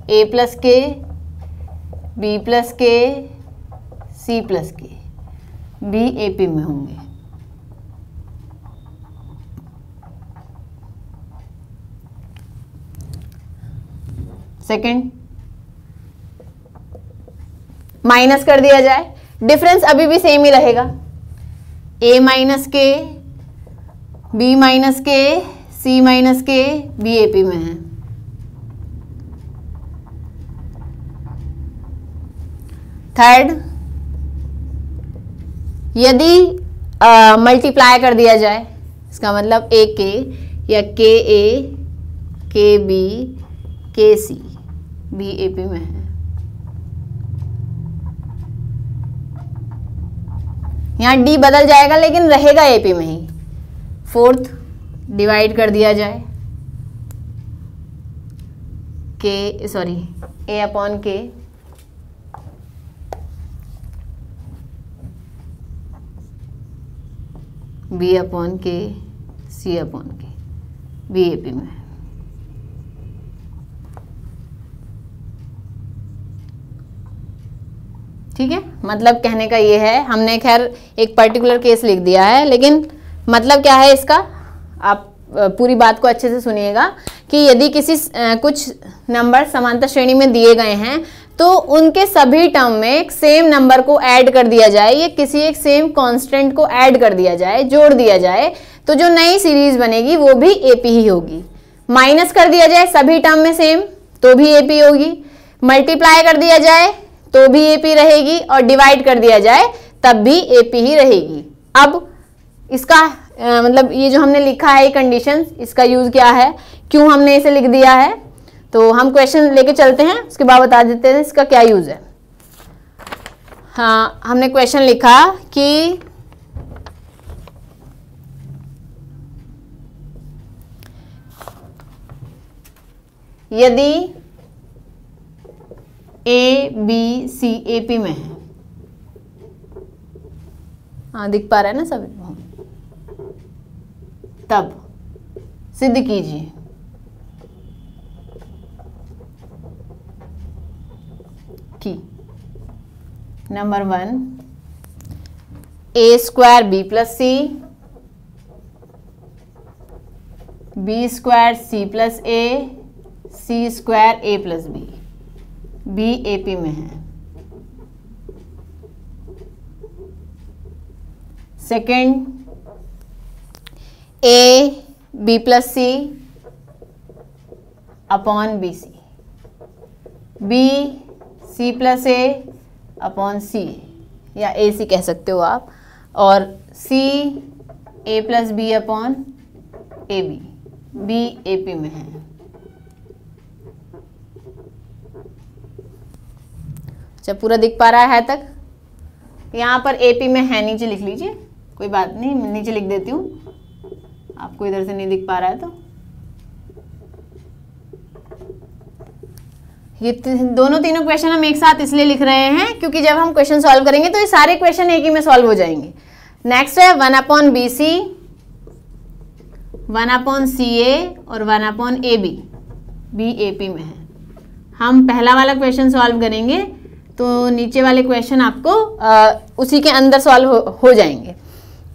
a + k, b + k, c + k भी एपी में होंगे। सेकंड, माइनस कर दिया जाए, डिफरेंस अभी भी सेम ही रहेगा, a - k, b - k, c - k भी एपी में है। थर्ड, यदि मल्टीप्लाई कर दिया जाए, इसका मतलब ए के या के ए, के बी, के सी भी एपी में है। यहाँ डी बदल जाएगा लेकिन रहेगा एपी में ही। फोर्थ, डिवाइड कर दिया जाए, a/k, b/k, c/k भी एपी में है। ठीक है, मतलब कहने का ये है, हमने खैर एक पर्टिकुलर केस लिख दिया है, लेकिन मतलब क्या है इसका, आप पूरी बात को अच्छे से सुनिएगा कि यदि किसी कुछ नंबर समांतर श्रेणी में दिए गए हैं तो उनके सभी टर्म में एक सेम नंबर को ऐड कर दिया जाए या किसी एक सेम कांस्टेंट को ऐड कर दिया जाए, जोड़ दिया जाए, तो जो नई सीरीज बनेगी वो भी एपी ही होगी। माइनस कर दिया जाए सभी टर्म में सेम तो भी एपी होगी, मल्टीप्लाई कर दिया जाए तो भी एपी रहेगी, और डिवाइड कर दिया जाए तब भी एपी ही रहेगी। अब इसका मतलब ये जो हमने लिखा है कंडीशन, इसका यूज क्या है, क्यों हमने इसे लिख दिया है, तो हम क्वेश्चन लेके चलते हैं, उसके बाद बता देते हैं इसका क्या यूज है। हाँ, हमने क्वेश्चन लिखा कि यदि ए बी सी एपी में है, हाँ दिख पा रहा है ना सभी को, तब सिद्ध कीजिए कि number 1 A square B plus C, B square C plus A, C square A plus B, B AP में है। Second, A B plus C upon B C, B C plus A upon C या A C कह सकते हो आप, और C A plus B upon A B, B A P में है। जब पूरा दिख पा रहा है तक, यहाँ पर ए पी में है, नीचे लिख लीजिए, कोई बात नहीं, नीचे लिख देती हूँ, आपको इधर से नहीं दिख पा रहा है तो। ये दोनों तीनों क्वेश्चन हम एक साथ इसलिए लिख रहे हैं क्योंकि जब हम क्वेश्चन सॉल्व करेंगे तो ये सारे क्वेश्चन एक ही में सॉल्व हो जाएंगे। नेक्स्ट है 1 upon B C, 1 upon C A और 1 upon A B, B A P में है। हम पहला वाला क्वेश्चन सॉल्व करेंगे तो नीचे वाले क्वेश्चन आपको उसी के अंदर सॉल्व हो जाएंगे।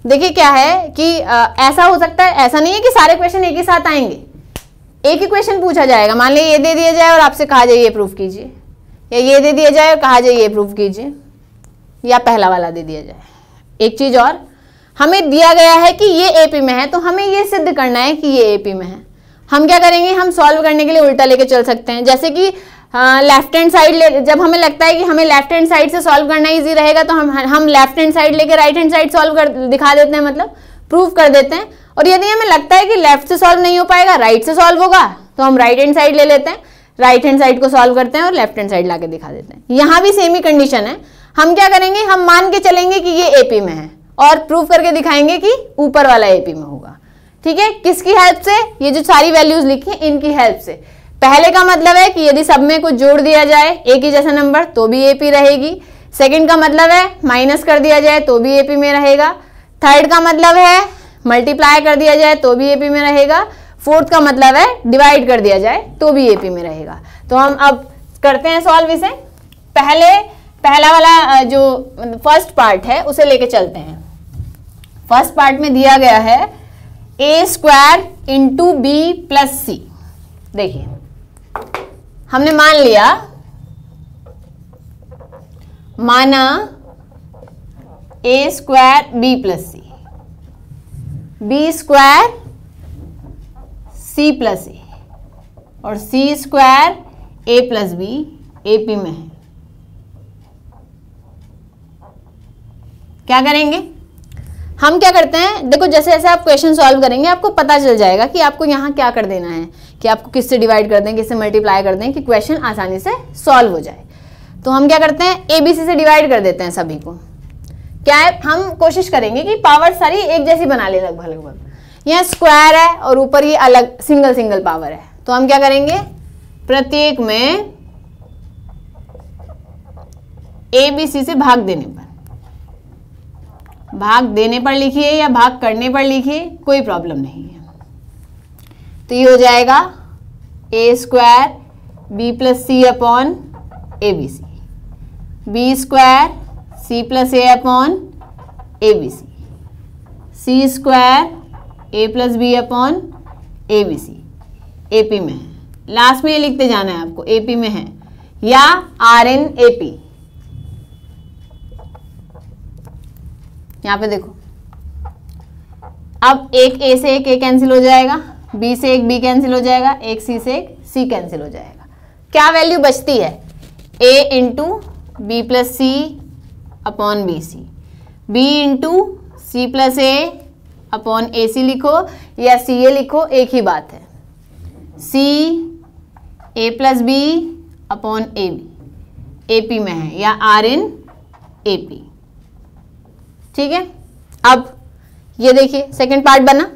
देखिए क्या है कि ऐसा हो सकता है, ऐसा नहीं है कि सारे क्वेश्चन एक ही साथ आएंगे, एक ही क्वेश्चन पूछा जाएगा। मान लीजिए ये दे दिया जाए और आपसे कहा जाए ये प्रूफ कीजिए, या ये दे दिया जाए और कहा जाए ये प्रूफ कीजिए, या पहला वाला दे दिया जाए। एक चीज और, हमें दिया गया है कि ये एपी में है तो हमें ये सिद्ध करना है कि ये एपी में है। हम क्या करेंगे, हम सॉल्व करने के लिए उल्टा लेके चल सकते हैं। जैसे कि लेफ्ट हैंड साइड, जब हमें लगता है कि हमें लेफ्ट हैंड साइड से सॉल्व करना इजी रहेगा तो हम लेफ्ट हैंड साइड लेके राइट हैंड साइड सॉल्व कर दिखा देते हैं, मतलब प्रूव कर देते हैं। और यदि हमें लगता है कि लेफ्ट से सॉल्व नहीं हो पाएगा, राइट से सॉल्व होगा, तो हम राइट हैंड साइड ले लेते हैं, राइट हैंड साइड को सॉल्व करते हैं और लेफ्ट हैंड साइड लाके दिखा देते हैं। यहाँ भी सेम ही कंडीशन है। हम क्या करेंगे, हम मान के चलेंगे कि ये एपी में है और प्रूव करके दिखाएंगे कि ऊपर वाला एपी में होगा। ठीक है, किसकी हेल्प से, ये जो सारी वैल्यूज लिखी है इनकी हेल्प से। पहले का मतलब है कि यदि सब में कुछ जोड़ दिया जाए एक ही जैसा नंबर तो भी एपी रहेगी। सेकंड का मतलब है माइनस कर दिया जाए तो भी एपी में रहेगा। थर्ड का मतलब है मल्टीप्लाई कर दिया जाए तो भी एपी में रहेगा। फोर्थ का मतलब है डिवाइड कर दिया जाए तो भी एपी में रहेगा। तो हम अब करते हैं सॉल्व इसे। पहला वाला जो फर्स्ट पार्ट है उसे लेके चलते हैं। फर्स्ट पार्ट में दिया गया है ए स्क्वायर इंटू बी प्लस सी। देखिए हमने मान लिया, माना ए square B plus C, B square C plus ए और सी square A plus B AP में है। क्या करेंगे, हम क्या करते हैं, देखो जैसे जैसे आप क्वेश्चन सॉल्व करेंगे आपको पता चल जाएगा कि आपको यहाँ क्या कर देना है, कि आपको किससे डिवाइड कर दें, किससे मल्टीप्लाई कर दें कि क्वेश्चन आसानी से सॉल्व हो जाए। तो हम क्या करते हैं, एबीसी से डिवाइड कर देते हैं सभी को। क्या है, हम कोशिश करेंगे कि पावर सारी एक जैसी बना ले लगभग। यहाँ स्क्वायर है और ऊपर ये अलग सिंगल सिंगल पावर है, तो हम क्या करेंगे, प्रत्येक में एबीसी से भाग देने पर लिखिए या भाग करने पर लिखिए, कोई प्रॉब्लम नहीं है। तो ये हो जाएगा A square B plus C upon A B C, B square C plus A upon A B C, C square A plus B upon A B C, A P में है। लास्ट में ये लिखते जाना है आपको, ए पी में है या आर एन ए पी। यहां पे देखो, अब एक ए से एक ए कैंसिल हो जाएगा, बी से एक बी कैंसिल हो जाएगा, एक सी से एक सी कैंसिल हो जाएगा। क्या वैल्यू बचती है, A into B plus C upon B C, B into C plus A upon A C लिखो या सी ए लिखो, एक ही बात है। C A plus B upon A B, A P में है या आर इन ए पी। ठीक है, अब ये देखिए सेकंड पार्ट बना।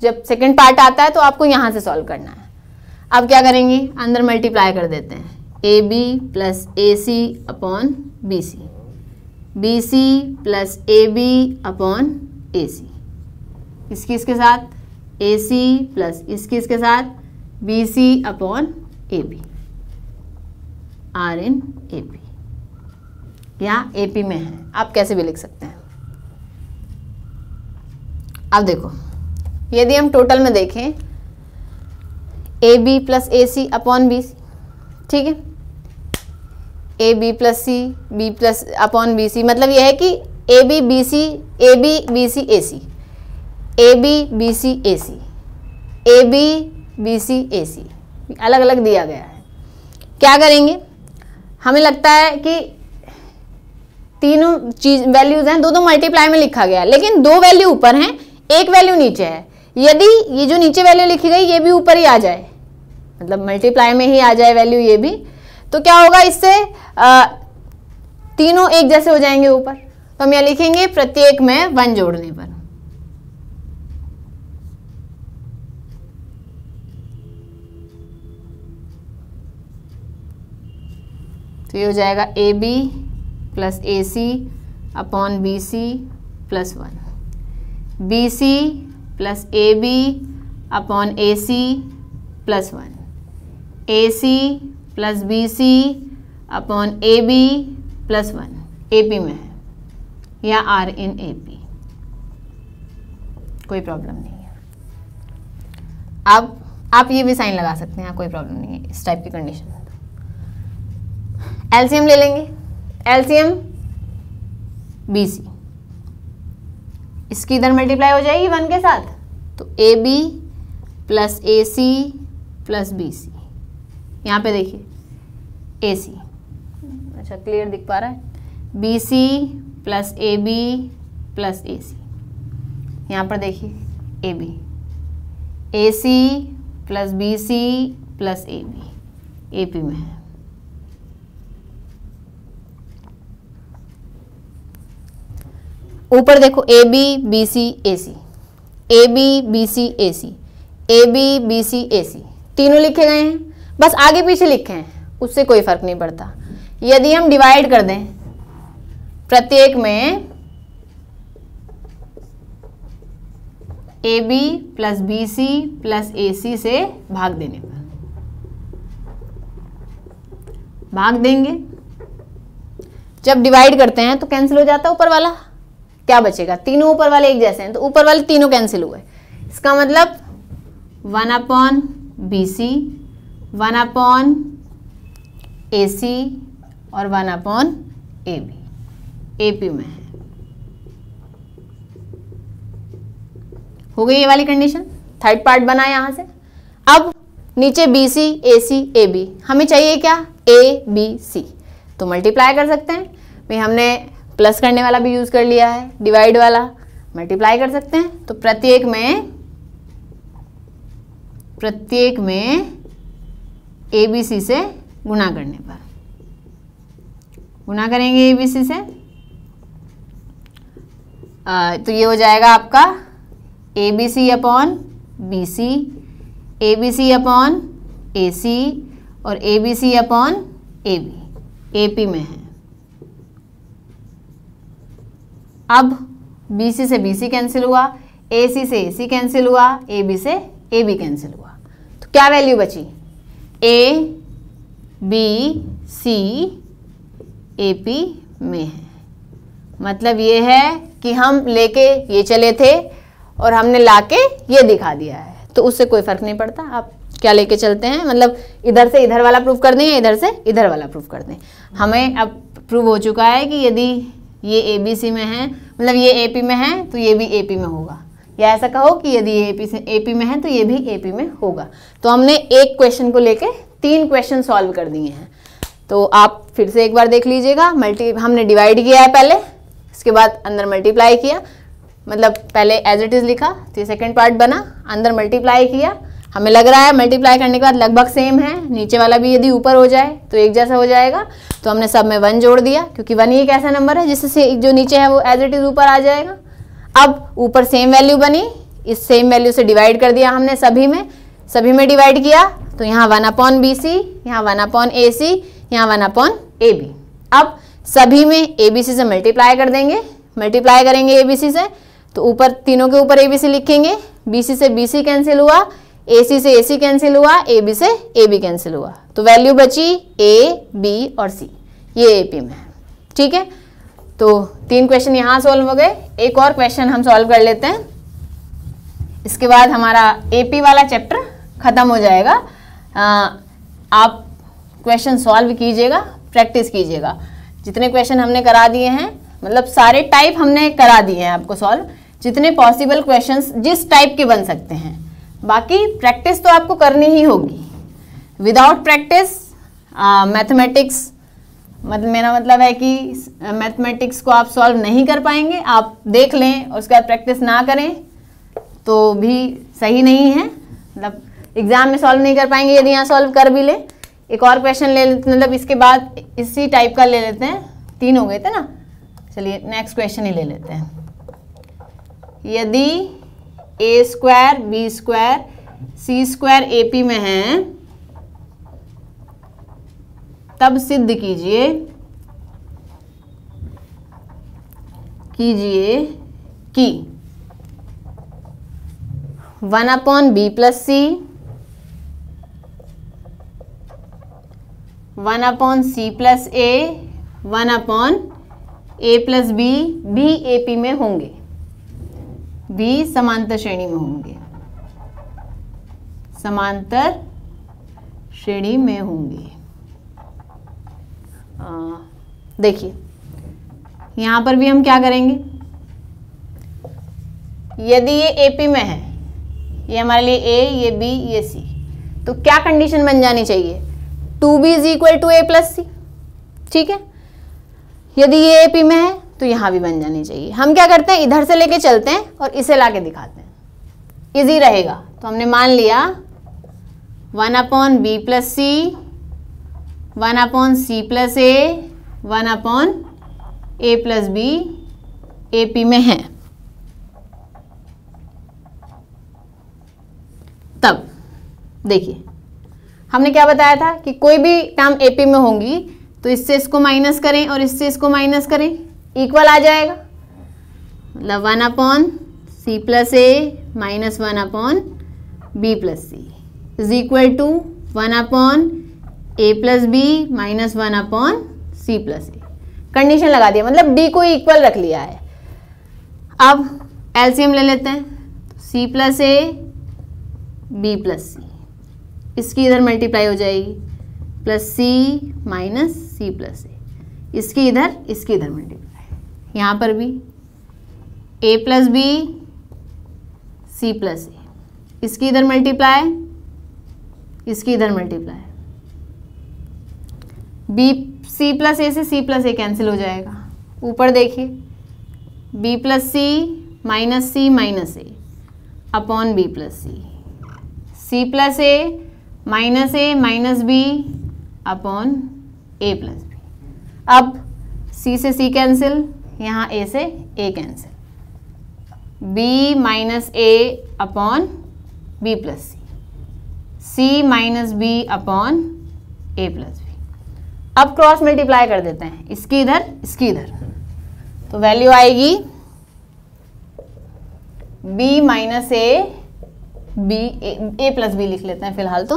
जब सेकंड पार्ट आता है तो आपको यहां से सॉल्व करना है। अब क्या करेंगे, अंदर मल्टीप्लाई कर देते हैं, A B plus A C upon B C, B C plus A B upon A C, इसकी इसके साथ ए सी प्लस इसकी इसके साथ B C upon A B, are in A P, यहाँ ए पी में है, आप कैसे भी लिख सकते हैं। अब देखो, यदि हम टोटल में देखें A B plus A C upon B C, ठीक है, A B plus C B plus upon B C, मतलब यह है कि A B B C, A B B C A C, A B B C A C, A B B C A C, अलग अलग दिया गया है। क्या करेंगे, हमें लगता है कि तीनों चीज वैल्यूज हैं, दो मल्टीप्लाई में लिखा गया है, लेकिन दो वैल्यू ऊपर हैं, एक वैल्यू नीचे है। यदि ये जो नीचे वैल्यू लिखी गई ये भी ऊपर ही आ जाए, मतलब मल्टीप्लाई में ही आ जाए वैल्यू ये भी, तो क्या होगा, इससे तीनों एक जैसे हो जाएंगे ऊपर। तो हम यहाँ लिखेंगे प्रत्येक में 1 जोड़ने पर, तो ये हो जाएगा A B plus A C upon B C plus 1, B C plus A B upon A C plus 1, A C plus B C upon A B plus 1, A P में है या आर इन ए पी, कोई problem नहीं है। अब आप ये भी साइन लगा सकते हैं, कोई प्रॉब्लम नहीं है इस टाइप की कंडीशन में। एलसीएम ले लेंगे, एलसीएम बी सी, इसकी इधर मल्टीप्लाई हो जाएगी 1 के साथ, तो A B plus A C plus B C, यहाँ पे देखिए ए सी, अच्छा क्लियर दिख पा रहा है, B C plus A B plus A C, यहाँ पर देखिए A B, A C plus B C plus A B, A P में है। ऊपर देखो A B B C A C, A B B C A C, A B B C A C, तीनों लिखे गए हैं, बस आगे पीछे लिखे हैं, उससे कोई फर्क नहीं पड़ता। यदि हम डिवाइड कर दें प्रत्येक में A B plus B C plus A C से भाग देने पर, भाग देंगे, जब डिवाइड करते हैं तो कैंसिल हो जाता है ऊपर वाला, क्या बचेगा, तीनों ऊपर वाले एक जैसे हैं तो ऊपर वाले तीनों कैंसिल हुए, इसका मतलब 1 upon B C, 1 upon A C और 1 upon A B, A P में है। हो गई ये वाली कंडीशन, थर्ड पार्ट बना यहाँ से। अब नीचे B C A C A B, हमें चाहिए क्या, ए बी सी, तो मल्टीप्लाई कर सकते हैं भाई, हमने प्लस करने वाला भी यूज कर लिया है, डिवाइड वाला मल्टीप्लाई कर सकते हैं, तो प्रत्येक में ए बी सी से गुणा करने पर, गुणा करेंगे ए बी सी से, तो ये हो जाएगा आपका A B C upon B C, A B C upon A C और A B C upon A B, A P में है। अब बी सी से बी सी कैंसिल हुआ, ए सी से ए सी कैंसिल हुआ, ए बी से ए बी कैंसिल हुआ, तो क्या वैल्यू बची, ए बी सी ए पी में है। मतलब ये है कि हम लेके ये चले थे और हमने लाके ये दिखा दिया है, तो उससे कोई फर्क नहीं पड़ता आप क्या लेके चलते हैं, मतलब इधर से इधर वाला प्रूफ कर दें या इधर से इधर वाला प्रूफ कर दें। हमें अब प्रूव हो चुका है कि यदि ये ए बी सी में है, मतलब ये ए पी में है तो ये भी ए पी में होगा, या ऐसा कहो कि यदि ये ए पी में है तो ये भी ए पी में होगा। तो हमने एक क्वेश्चन को लेके 3 क्वेश्चन सॉल्व कर दिए हैं। तो आप फिर से एक बार देख लीजिएगा, हमने डिवाइड किया है पहले, इसके बाद अंदर मल्टीप्लाई किया, मतलब पहले एज इट इज़ लिखा, तो ये सेकेंड पार्ट बना, अंदर मल्टीप्लाई किया, हमें लग रहा है मल्टीप्लाई करने के बाद लगभग सेम है, नीचे वाला भी यदि ऊपर हो जाए तो एक जैसा हो जाएगा, तो हमने सब में 1 जोड़ दिया, क्योंकि 1 ही एक ऐसा नंबर है जिससे जो नीचे है वो एज इट इज़ ऊपर आ जाएगा। अब ऊपर सेम वैल्यू बनी, इस सेम वैल्यू से डिवाइड कर दिया हमने, सभी में डिवाइड किया, तो यहाँ 1/BC, यहाँ 1/AC, यहाँ 1/AB। अब सभी में ABC से मल्टीप्लाई कर देंगे, मल्टीप्लाई करेंगे ABC से, तो ऊपर तीनों के ऊपर ABC लिखेंगे, BC से BC कैंसिल हुआ, AC से AC कैंसिल हुआ, AB से AB कैंसिल हुआ, तो वैल्यू बची A, B और C, ये AP में है। ठीक है, तो 3 क्वेश्चन यहाँ सॉल्व हो गए। एक और क्वेश्चन हम सॉल्व कर लेते हैं, इसके बाद हमारा AP वाला चैप्टर खत्म हो जाएगा। आप क्वेश्चन सॉल्व कीजिएगा, प्रैक्टिस कीजिएगा। जितने क्वेश्चन हमने करा दिए हैं, मतलब सारे टाइप हमने करा दिए हैं आपको सॉल्व, जितने पॉसिबल क्वेश्चंस जिस टाइप के बन सकते हैं। बाकी प्रैक्टिस तो आपको करनी ही होगी। विदाउट प्रैक्टिस मैथमेटिक्स, मेरा मतलब है कि मैथमेटिक्स को आप सॉल्व नहीं कर पाएंगे। आप देख लें और उसके बाद प्रैक्टिस ना करें तो भी सही नहीं है, मतलब एग्जाम में सॉल्व नहीं कर पाएंगे यदि यहाँ सॉल्व कर भी ले। एक और क्वेश्चन ले लेते, मतलब इसके बाद इसी टाइप का ले लेते हैं, 3 हो गए थे ना। चलिए नेक्स्ट क्वेश्चन ही ले लेते हैं। यदि A² B² C² AP में है, तब सिद्ध कीजिए कि 1/B+C 1/C+A 1/A+B भी AP में होंगे, भी समांतर श्रेणी में होंगे, समांतर श्रेणी में होंगे। देखिए यहाँ पर भी हम क्या करेंगे, यदि ये AP में है, ये हमारे लिए A, ये B, ये C, तो क्या कंडीशन बन जानी चाहिए, 2B = A+C। ठीक है, यदि ये AP में है तो यहाँ भी बन जानी चाहिए। हम क्या करते हैं, इधर से लेके चलते हैं और इसे लाके दिखाते हैं, इजी रहेगा। तो हमने मान लिया 1/B+C 1/C+A 1/A+B AP में है। तब देखिए हमने क्या बताया था कि कोई भी टर्म AP में होंगी तो इससे इसको माइनस करें और इससे इसको माइनस करें, इक्वल आ जाएगा। मतलब 1/C+A - 1/B+C is equal to 1/A+B - 1/C+A। Condition लगा दिया, मतलब D को इक्वल रख लिया है। अब एलसीएम ले लेते हैं, C+A B+C, इसकी इधर मल्टीप्लाई हो जाएगी, प्लस C - C+A, इसकी इधर मल्टीप्लाई, यहाँ पर भी A+B C+A, इसकी इधर मल्टीप्लाई, इसकी इधर मल्टीप्लाई, C+A से C+A कैंसिल हो जाएगा। ऊपर देखिए B+C - C - A upon B+C, C+A - B upon A+B। अब C से C कैंसिल, यहाँ A से A cancel, B - A upon B+C, C - B upon A+B। अब क्रॉस मल्टीप्लाई कर देते हैं, इसकी इधर, इसकी इधर, तो वैल्यू आएगी B - A+B लिख लेते हैं फिलहाल तो,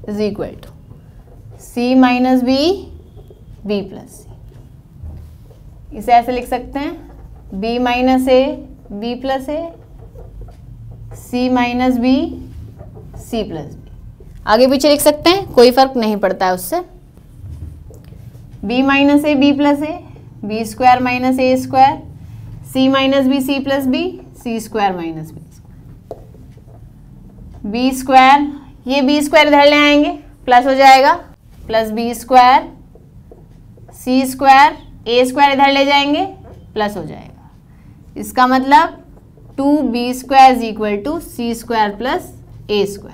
is equal to C - B B+C। इसे ऐसे लिख सकते हैं B - A B+A, C - B C+B। आगे पीछे लिख सकते हैं, कोई फर्क नहीं पड़ता है उससे। B - A B+A, B² - A², C - B C+B, C² - B², ये B² इधर ले आएंगे, प्लस हो जाएगा, प्लस B², C², A² इधर ले जाएंगे, प्लस हो जाएगा। इसका मतलब 2B² = C² + A²।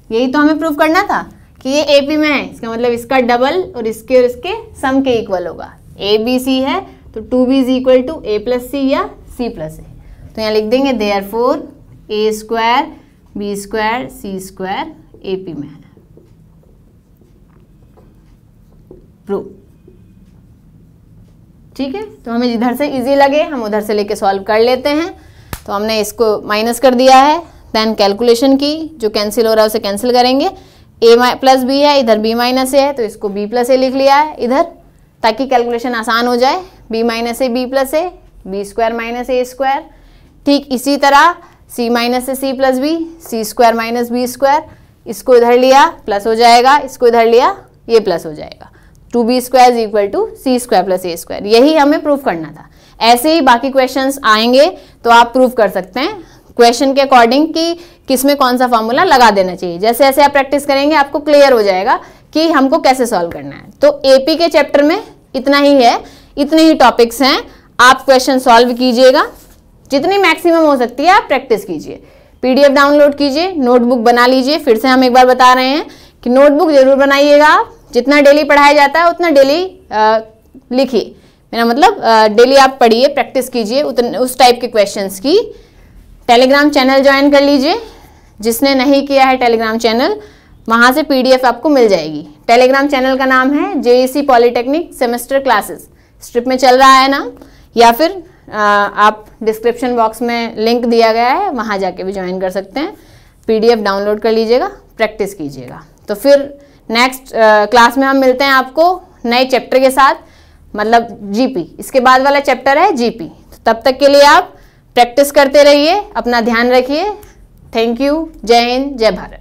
यही तो हमें प्रूफ करना था कि ये AP में है, इसका मतलब इसका डबल और इसके सम के इक्वल होगा। ABC है तो 2b is equal to a plus C या c प्लस ए। तो यहाँ लिख देंगे therefore a square b square c square AP में है। प्रूव। ठीक है, तो हमें जिधर से इजी लगे हम उधर से लेके सॉल्व कर लेते हैं। तो हमने इसको माइनस कर दिया है, देन कैलकुलेशन की, जो कैंसिल हो रहा है उसे कैंसिल करेंगे। a प्लस बी है, इधर b माइनस ए है, तो इसको b प्लस ए लिख लिया है इधर, ताकि कैलकुलेशन आसान हो जाए। b minus A b plus A, B square minus A square. ठीक इसी तरह c माइनस ए सी प्लस बी, सी स्क्वायर माइनस बी स्क्वायर, इसको इधर लिया प्लस हो जाएगा, इसको इधर लिया ये प्लस हो जाएगा। 2b square is equal to C square plus A square, यही हमें प्रूफ करना था। ऐसे ही बाकी क्वेश्चंस आएंगे तो आप प्रूफ कर सकते हैं क्वेश्चन के अकॉर्डिंग कि किस में कौन सा फॉर्मूला लगा देना चाहिए। जैसे जैसे आप प्रैक्टिस करेंगे आपको क्लियर हो जाएगा कि हमको कैसे सॉल्व करना है। तो एपी के चैप्टर में इतना ही है, इतने ही टॉपिक्स हैं। आप क्वेश्चन सॉल्व कीजिएगा, जितनी मैक्सिमम हो सकती है आप प्रैक्टिस कीजिए। पीडीएफ डाउनलोड कीजिए, नोटबुक बना लीजिए। फिर से हम एक बार बता रहे हैं कि नोटबुक जरूर बनाइएगा आप, जितना डेली पढ़ाया जाता है उतना डेली लिखिए। मेरा मतलब डेली आप पढ़िए, प्रैक्टिस कीजिए उस टाइप के क्वेश्चंस की। टेलीग्राम चैनल ज्वाइन कर लीजिए, जिसने नहीं किया है टेलीग्राम चैनल, वहाँ से पीडीएफ आपको मिल जाएगी। टेलीग्राम चैनल का नाम है JEC polytechnic semester classes, strip में चल रहा है नाम, या फिर आप डिस्क्रिप्शन बॉक्स में लिंक दिया गया है, वहाँ जाके भी ज्वाइन कर सकते हैं। पीडीएफ डाउनलोड कर लीजिएगा, प्रैक्टिस कीजिएगा। तो फिर नेक्स्ट क्लास में हम मिलते हैं आपको नए चैप्टर के साथ, मतलब जीपी। इसके बाद वाला चैप्टर है जीपी। तो तब तक के लिए आप प्रैक्टिस करते रहिए, अपना ध्यान रखिए। Thank you. जय हिंद, जय भारत।